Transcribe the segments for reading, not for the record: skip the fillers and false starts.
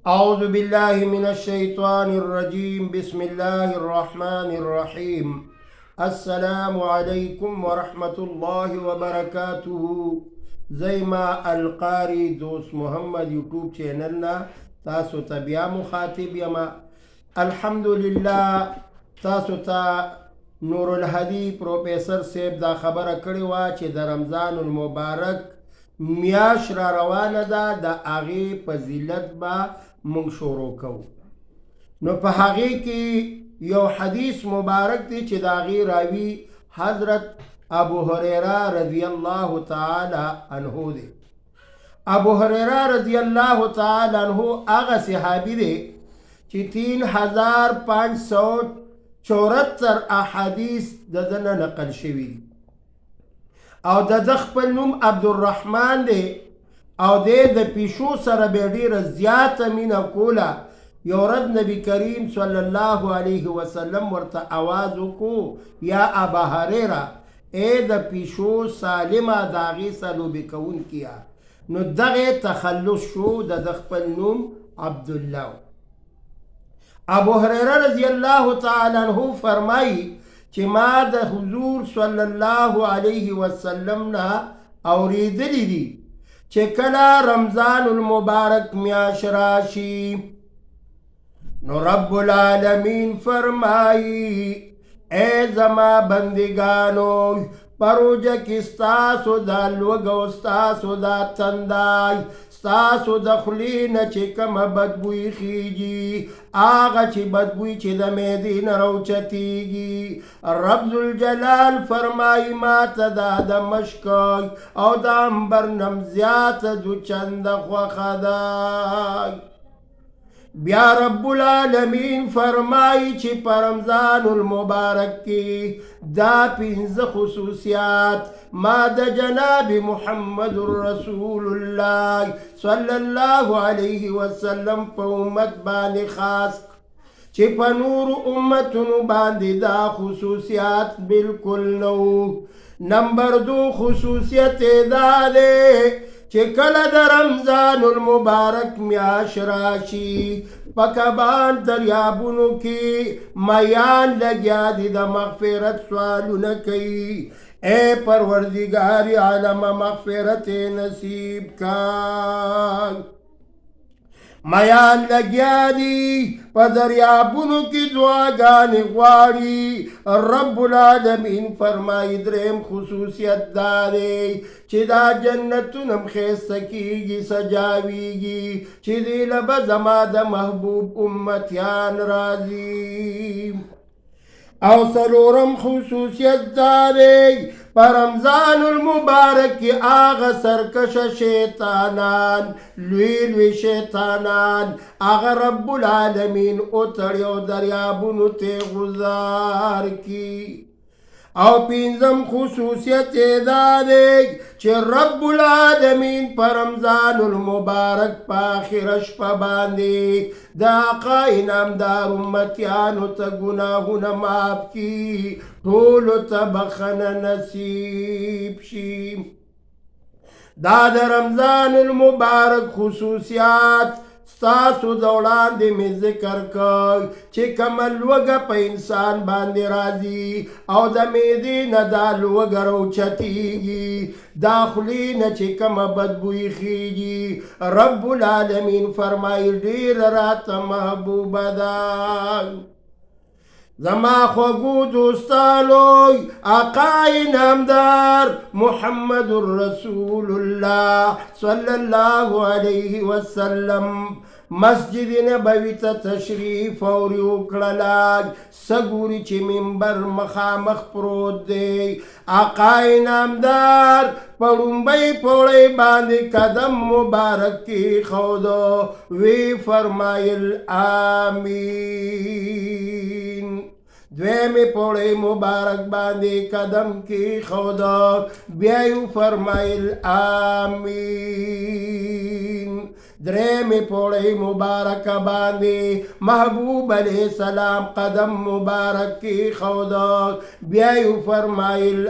أعوذ بالله من الشيطان الرجيم. بسم الله الرحمن الرحيم. السلام عليكم ورحمة الله وبركاته. زي ما القاري دوست محمد يوتيوب چینلنا تاسو ته بیا مخاطب یما. الحمدلله تاسو ته نور الهدی پروفیسر صاحب دا خبره کړې وه چې د رمضان المبارک میاش را روانه ده، د هغې فضیلت به مونږ شروع کوو. نو په هغې کې یو حدیث مبارک دی چې د هغې راوي حضرت ابو هریره رضی الله تعالی عنه دی. ابو هریره رضی الله تعالی عنه هغه صحابي دی چې 3574 احادیث د ده نه نقل شوي دي، او د ده خپل نوم عبدالرحمن دی، او د پیشو سره به ډیره زیاته مینه کوله. یو ورځ نبی کریم صلی الله علیه وسلم ورته آواز وکړو، یا ابا هریره، ای د پیشو سالمه د هغې سره لوبې کوونکیه. نو دغې تخلص شو، د ده خپل نوم عبدالله. ابو هریره رضی الله تعالی عنه فرمایي چې ما د حضور صلی الله علیه وسلم نه اوریدلی دي چې کله رمضان المبارک میاشت راشي نو رب العالمین فرمایي ای زما بندگانو، پروجه کې ستاسو دا لوږه، ستاسو دا تندای، ستاسو د خولې نه چې کومه بدبوی خیږي، هغه چې بدبوی چې د معدې نه راوچتېږي، رب ذوالجلال فرمایي ما ته دا د مشکای او د عنبر نم زیاته دو چنده خوښه ده. بیا رب العالمین فرمائی چې په رمضان المبارک کې دا 5 خصوصیات ما د جناب محمد رسول الله صلی الله علیه وسلم په امت باندې خاص، چې په نور امتونو باندې دا خصوصیات بالکل نو. نمبر 2 خصوصیت دا ده چې کله د رمضان المبارک میاشت راشي، په کبان دریابونو کې میان لګیا دي د مغفرت سوالونه کوي، اے پروردگار عالم مغفرت نصیب کا. میان لګیا دي په دریابونو کې دعاګانې غواړي. رب العالمین فرمایي 3 خصوصیت دا دی چې دا جنتونه هم ښایسته کېږي، سجاویږي، چې دې له به زما د محبوب امتیان راځي. او 4م خصوصیت دا دی په رمضان المبارک کې هغه سرکشه شیطانان، لوی لوی شیطانان، هغه رب العالمین اتړي او دریابونو ته غذار کی. او 5م خصوصیت دا دی چې رب العالمین په رمضان المبارک په آخره شپه باندې د آقا انعامدار امتیانو ته ګناهونه معاف کي، ټولو ته بخښنه نصیب شي. دا د رمضان المبارک خصوصیات ستاسو د وړاندې مې ذکر کړ چې کومه لوږه په انسان باندې راځي او د معدې نه دا لوږه راوچتېږي، دا خولې نه چې کومه بدبوی خیږي، رب العالمین فرمایي ډېره راته محبوبه ده. زما خوږو دوستانو، آقا انعامدار محمد رسول الله صلی الله علیه وسلم مسجد نبوي ته تشریف اوري وکړله. سګوري چې منبر مخامخ پروت دی، آقا انعامدار په لومبۍ پوړۍ باندې قدم مبارک کېښودو، وی فرمایل آمین. 2مې پوړۍ مبارک باندې قدم کېښودو، بیا یې فرمایل آمین. 3مې پوړۍ مبارکه باندې محبوب علیه السلام قدم مبارک کېښودو، بیا یې فرمایل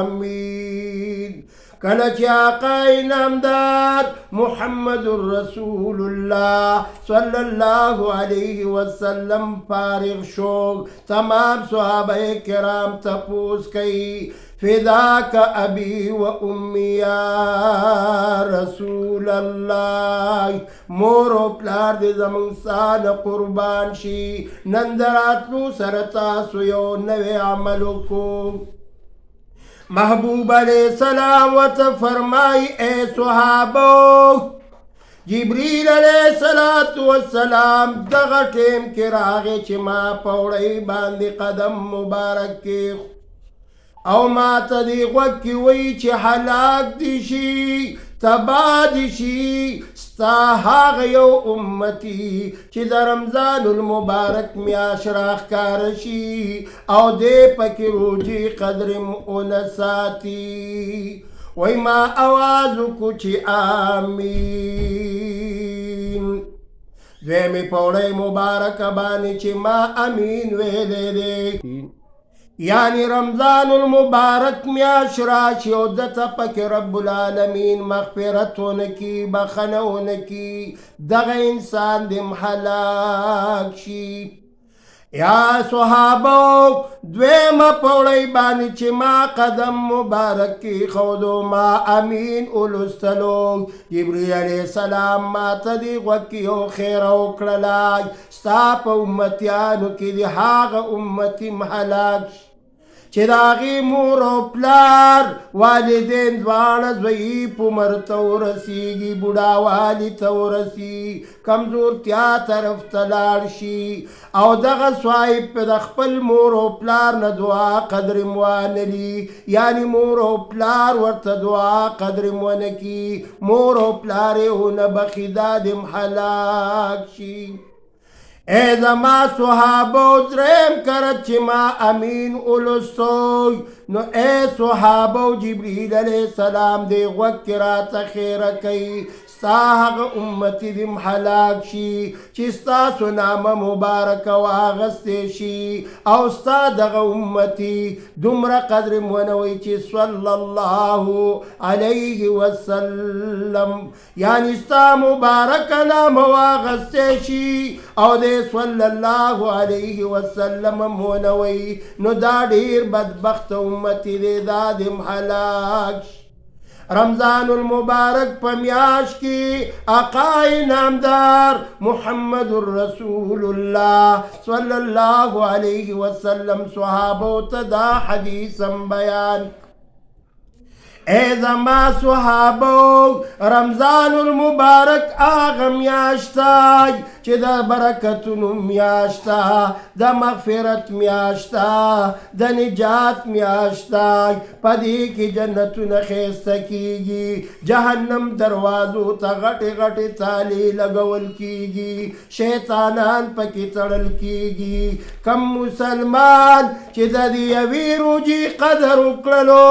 آمین. کله چې آقا نامدار محمد رسول الله صلی الله علیه وسلم فارغ شو، تمام صحابه کرام تپوس کئی فداک ابی و امی یا رسول اللہ، مور و پلار دی زمون سان قربان شی، نندراتلو سرتاسو یو نوی عملو کو. محبوب علیہ السلام وت فرمائی اے صحابو، جبریل علیہ السلام دغه ټیم کې راغی چې ما پوړی باندې قدم مبارک کې او ما ته دی غوږ کې وی چې هلاک دي شي، تباه دي شي ستا هغه یو امتي چې د رمضان المبارک میاشت راښکاره شي او دی پکې روجې قدر ونه ساتي. وی ما آواز وکړو چې آمین. دویمې پوړۍ مبارکه باندې چې ما امین ویلی دی، یعنی رمضان المبارک میاشت راشي او دته پکې رب العالمین مغفرت ونکي، بخنه ونکي، دغه انسان دې هلاک شي. یا صحابو دویمه پوړۍ باندې چې ما قدم مبارک کېښودو، ما امین ولوستلو، جبریل علیه السلام ما ته دې غوږ کې یو خیره وکړلی، ستا په امتیانو کې د هغه امتي هلاک شي چې د هغې مور او پلار والدین دواړه ضعیف عمر ته ورسېږي، بوډاوالي ته ورسي، کمزورتیا طرف ته لاړ شي او دغه صاحب په د خپل مور او پلار نه دعا قدر م وانلي، یعنی مور او پلار ورته دعا قدر م ونه کي، مور او پلار یې ونه بخي، دا دې م هلاک شي. اے زما صحابو دریم کرت چې ما امین اولستوی، نو اے صحابو جبریل علیہ السلام دې غوږ کې راته خیره کوي، ستا هغه امتي دې هلاک شي چې ستاسو نامه مبارکه واغستې شي او ستا دغه امتي دومره قدر م ونه وی چې صلی الله علیه وسلم، یعنی ستا مبارکه نامه واغستې شي او دې صلی الله علیه وسلم م ونه وی، نو دا ډېر بدبخت امتي دی، دا دې هلاک شي. رمضان المبارک په میاشت کې آقا نامدار محمد رسول الله صلی الله علیه وسلم صحابو ته دا حدیثم بیان. اے زما صحابو رمضان المبارک آغا میاشتای چې د برکتونو میاشتا، د مغفرت میاشتا، د نجات میاشتای، پدې کې جنتونه ښایسته کیږي، جهنم دروازو ته غټې غټې تالې لګول کیږي، شیطانان پکې تړل کیږي. کم مسلمان چې د دې یوې روجې قدر وکړلو،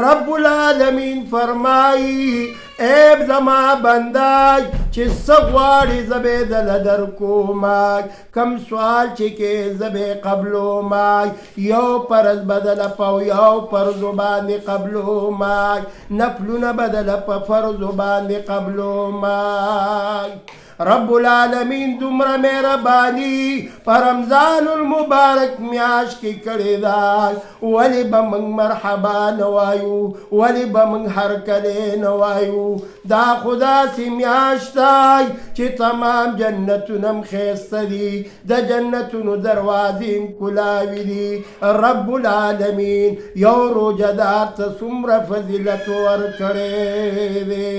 رب العالمین فرمائی ایب زما بنداج چې څه غواړې زه به دله درکومای، کم سوال چې کې زه به قبلومای، یو فرض بدله په یو فرضو باندې قبلومای، نفلونه بدله په فرضو باندې قبلومای. رب العالمین دومره مهرباني په رمضان المبارک میاشت کې کړې ده، ولې به موږ مرحبا نه وایو، ولې به موږ هرکلی نه وایو؟ دا خو داسې میاشت دی چې تمام جنتونه هم ښایسته دي، د جنتونو دروازې هم کلاوي دي. رب العالمین یو روژهدار ته څومره فضیلت ورکړی دی.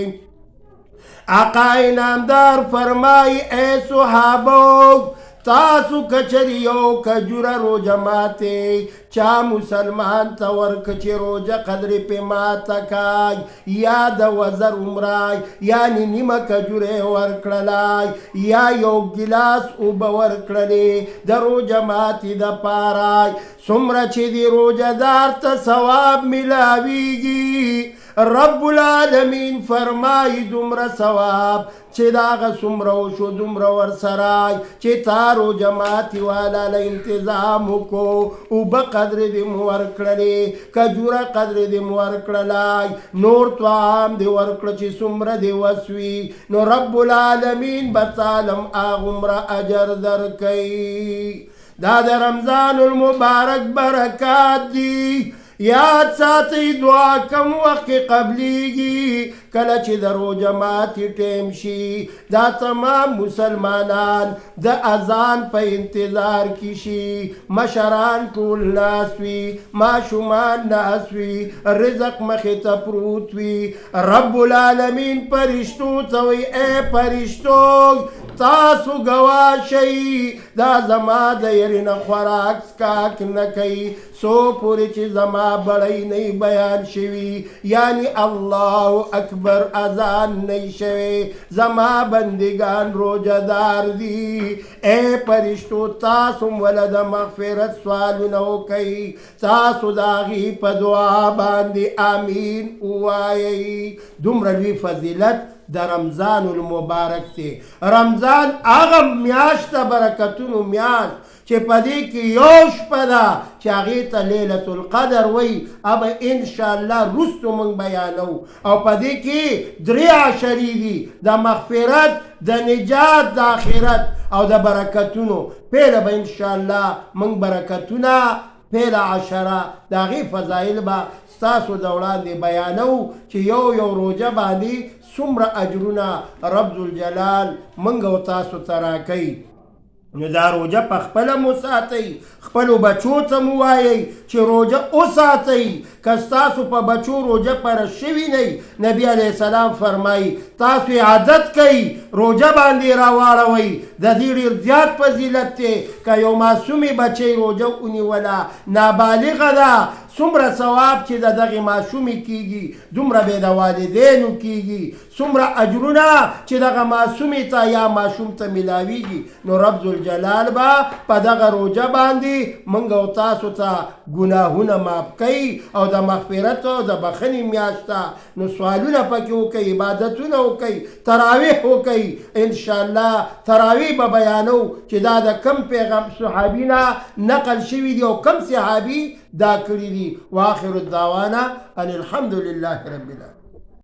آقا نامدار فرمائی اے صحابو تاسو کچری یو کجوره روجه ماته چا مسلمان ته ورک چې روجه قدر په ماته کای، یا د وزر عمرای یعنی نیمه کجوره ورکړلای، یا یو ګلاس اوبه ورکړلې د روجه ماتې د پارای، څومره چې د روجهدار ته ثواب ملاویږي رب العالمین فرمای دومره ثواب چې داغه څومره وشو دومره ورسره چې تا روژه ماتي والا له انتظام وکړو اوبه قدرې دې مو ورکړلې کجوره قدرې دې مو ورکړلی نور طعام دې ورکړه چې څومره دې وس وي نو رب العالمین به تالم هغومره اجر درکوي دا د رمضان المبارک برکات دي یاد ساتئ دعا کم وخت کې قبلیږي کله چې د روژه ماتي ټیم شي دا تمام مسلمانان د اذان په انتظار کې شي مشران ټول ناست وي ماشومان ناست وي رزق مخې ته پروت وي رب العالمین فرشتو ته وایي ای فرشتو تاسو ګواه شئ دا زما د یرې نه خوراک څښاک نه کوي څو پورې چې زما بړی نه بیان شوي یعنی الله اکبر اذان نه شوی زما بندگان روژه دار دي ای فرشتو تاسو ول د مغفرت سوالونه وکئ تاسو د هغې په دعا باندې امین ووایئ دومره لوی فضیلت د رمضان المبارک دی رمضان هغه میاشت د برکتونو میاشت چې په دې کې یو شپه ده چې هغې ته لیلة القدر وایي ابه انشاءالله وروستو موږ بیانو او په دې کې 3 عشرې دي د مغفرت د نجات د آخرت او د برکتونو پیله به انشاءالله موږ برکتونه پیله عشره د هغې فضایل به ستاسو د وړاندې بیانو چې یو روژه باندې څومره اجرونه رب ذوالجلال موږ او تاسو ته راکوي نو دا روژه په خپله مو ساتئ خپلو بچو ته مو وایئ چې روژه وساتئ که ستاسو په بچو روژه پره شوي نه نبي علیه السلام فرمایي تاسو عادت کوئ روژه باندې راواړوئ د دې ډېر زیات فضیلت دی که یو معصومې بچی روژه ونیوله نابالغه ده څومره ثواب چې د دغې ماشومې کیږي دومره به د والدینو کیږي څومره اجرونه چې دغه معصومې ته یا ماشوم ته میلاویږي نو رب ذوالجلال به په دغه روژه باندې موږ او تاسو ته ګناهونه معاف کوي او د مغفرت او د بخښنې میاشت ده نو سوالونه پکې وکئ عبادتونه وکئ تراویح وکئ انشاءالله تراویح به بیانو چې دا د کم پیغام صحابي نه نقل شوي دي او کم صحابي دا کړي دي واخر الدعوانا ان الحمد لله رب العالمين